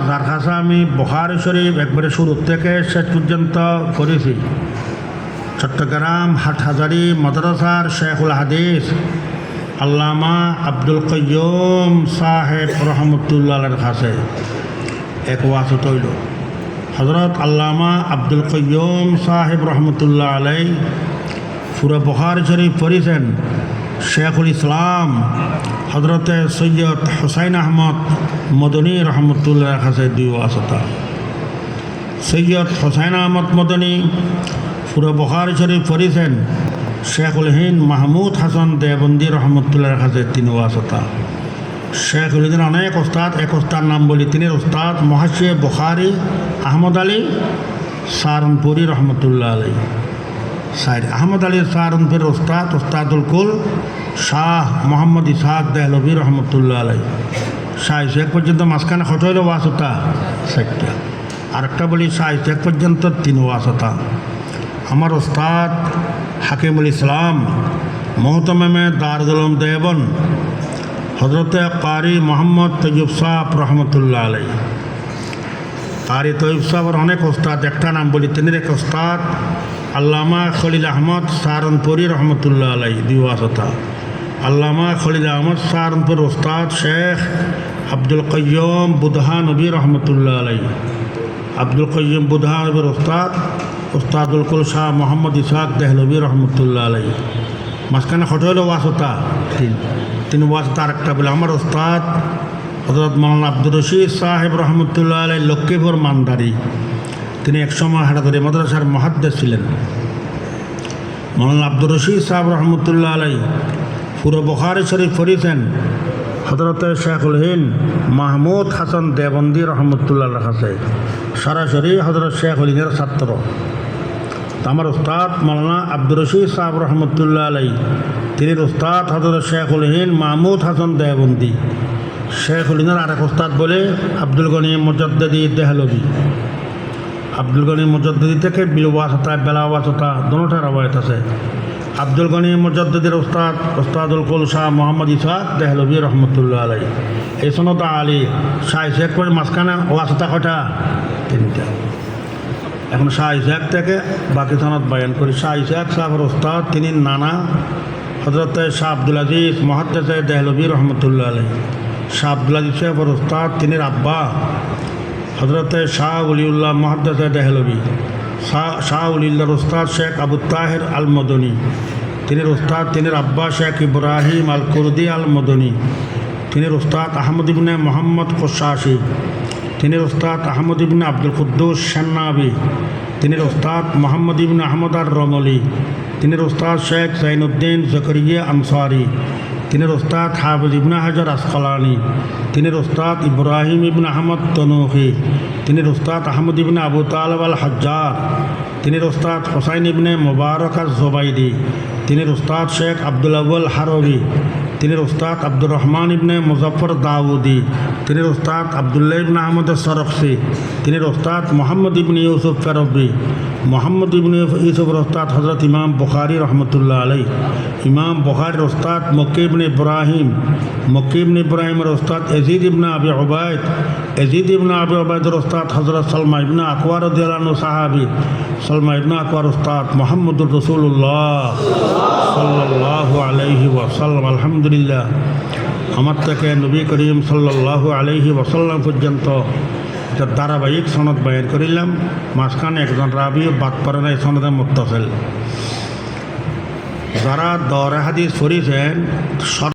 যার কাছে আমি বুখারী শরীফ একবারে শুরু থেকে শেষ পর্যন্ত করেছি। চট্টগ্রাম হাটহাজারী মাদ্রাসার শেখুল হাদিস আল্লামা আব্দুল কাইয়ুম সাহেব রহমতুল্লাহর কাছে এক ওয়াসত হইল। হজরত আল্লামা আব্দুল কাইয়ুম সাহেব রহমতুল্লাহ আলাই পুরো বুখারী শরীফ পড়েছেন। শেখুল ইসলাম হজরতে সৈয়দ হুসাইন আহমদ মদনী রহমতুল্লাহর কাছে দুই ওয়াসতা। সৈয়দ হুসাইন আহমদ মদনী পুরো বুখারী শরীফ পড়েছেন। শেখুল হিন্দ মাহমুদ হাসান দেওবন্দি রহমতুল্লাহর কাছে তিন ওয়াসতা। শেখুল হিন্দের অনেক ওস্তাদ, এক ওস্তাদ নাম বলি, তিনি ওস্তাদ মহাশে বুখারী আহমদ আলী সাহারানপুরি রহমতুল্লাহ আলাই। সাইদ আহমদ আলী সাহারানপুরের ওস্তাদ ওস্তাদুল কুল শাহ মোহাম্মদ ইসহাক দেহলভি রহমতুল্লাহ আলাই। শাহ ইসহাক পর্যন্ত মাঝখানে কত হইল ওয়াসতা? 6টা। আরেকটা বলি শাহ ইসহাক পর্যন্ত 3 ওয়াসতা। আমার ওস্তাদ হাকিমুল ইসলাম মোহতমেমে দারুল উলুম দেওবন্দ হজরতে কারি মোহাম্মদ তৈয়ব সাহেব রহমতুল্লাহ আলাই। কারি তৈয়ব সাহেবের অনেক ওস্তাদ, একটা নাম বলি, তিনি এক ওস্তাদ আল্লামা খলিল আহমদ সাহারানপুরি রহমতুল্লাহ আলাই 2 ওয়াসতা। আল্লামা খলিল আহমদ সাহারানপুর ওস্তাদ শেখ আব্দুল কাইয়ুম বুদহা নবী রহমতুল্লাহ আলাই। আব্দুল কাইয়ুম বুদহা নবীর ওস্তাদ ওস্তাদুল কুল শাহ মোহাম্মদ ইসহাক দেহলভি রহমতুল্লাহ আলাই। মাঝখানে কত হইল ওয়াসতা? 3 ওয়াসতা। আরেকটা বলে আমার ওস্তাদ হজরত মৌলানা আব্দুর রশিদ সাহেব রহমতুল্লাহ আলাই লক্ষ্মীপুর মানদারি, তিনি একসময় হাটাদারি মাদ্রাসার মুহাদ্দিস ছিলেন। মৌলানা আব্দুর রশিদ সাহেব রহমতুল্লাহ আলাই পুরো বুখারী শরীফ পড়েছেন। হজরতে শেখুল হিন্দ মাহমুদ হাসান দেওবন্দি রহমতুল্লাহর কাছে সরাসরি হজরত শেখুল হিন্দের ছাত্র। আমার উস্তাদ মৌলানা আব্দুর রশিদ সাহেব রহমতুল্লাহ আলাই, তিনি উস্তাদ হজরত শেখুল হিন্দ মাহমুদ হাসান দেওবন্দি। শেখুল হিন্দের আরেক উস্তাদ বলে আব্দুল গনি মুজাদ্দিদি দেহলভি। আব্দুল গনি মুজাদ্দিদি থেকে বিল ওয়াসতা বেলা ওয়াসতা দুটোটা রওয়ায়াত আছে। আব্দুল গনি মুজাদ্দিদির উস্তাদ ওস্তাদুল কুল শাহ মোহাম্মদ ইসহাক দেহলভি রহমতুল্লাহ আলাই। এই সনদ আলী শাহ ইসহাক করে মাঝখানে ওয়াসতা কটা? 3টা। এখন শাহ ইসহাক থেকে বাকি সনদ বয়ান করি। শাহ ইসহাক সাহেবের উস্তাদ, তিনি নানা হজরতে শাহ আব্দুল আজিজ মুহাদ্দিস দেহলভি রহমতুল্লাহ আলাই। শাহ আব্দুল আজিজ সাহেবের উস্তাদ, তিনি আব্বা হজরতে শাহ ওলিউল্লাহ মুহাদ্দিস দেহলভি। শাহ ওলিউল্লাহর উস্তাদ শেখ আবু তাহের আল মদনী, তিনি উস্তাদ, তিনি আব্বা শেখ ইব্রাহিম আল কুরদি আল মদনী। তিনি উস্তাদ আহমদ ইবনে মোহাম্মদ কোশাশি, তিনি উস্তাদ আহমদ ইবনে আব্দুল কুদ্দুস শান্নাবি। তিনি উস্তাদ মোহাম্মদ ইবনে আহমদ আর রমলি। তিনি উস্তাদ শেখ জাইনুদ্দিন জকরিয়া আনসারি। তিনি উস্তাদ হাফিজ ইবনে হাজার আসকালানি। তিনি উস্তাদ ইব্রাহিম ইবনে আহমদ তনুহি। তিনি উস্তাদ আহমদ ইবনে আবু তালেব আল হজ্জার। তিনি উস্তাদ হুসাইন ইবনে মুবারক আল জুবাইদি। তিনি উস্তাদ শেখ আব্দুল আউয়াল হারবি। তিনি উস্তাদ আব্দুর রহমান ইবনে মুজফর দাউদি। তিনি উস্তাদ আবদুল্লাহ ইবনে আহমদ সরখসি। তিনি উস্তাদ মোহাম্মদ ইবনে ইউসুফ ফেরবি। মোহাম্মদ ইবনে ইউসুফের উস্তাদ হজরত ইমাম বুখারী রহমতুল্লাহ আলাই। ইমাম বুখারীর উস্তাদ মক্কি ইবনে ইব্রাহিম। মক্কি ইবনে ইব্রাহিমের উস্তাদ এজিদ ইবনে আবি উবাইদ। এজিদ ইবনে আবি উবাইদের উস্তাদ হজরত সালমা ইবনে আকওয়া রাদিয়াল্লাহু আনহু সাহাবী। সালমা ইবনে আকওয়ার উস্তাদ মুহাম্মদুর রাসূলুল্লাহ সাল্লাল্লাহু আলাইহি ওয়াসাল্লাম। আলহামদুলিল্লাহ, আমার থেকে নবী করিম সাল্লাল্লাহু আলাইহি ওয়াসাল্লাম পর্যন্ত এটা ধারাবাহিক সনদ বয়ান করিলাম। মাঝখানে একজন রাবি বাদ পারে না, এই সনদে মুত্তাসিল। যারা দরে হাদিস পড়েছেন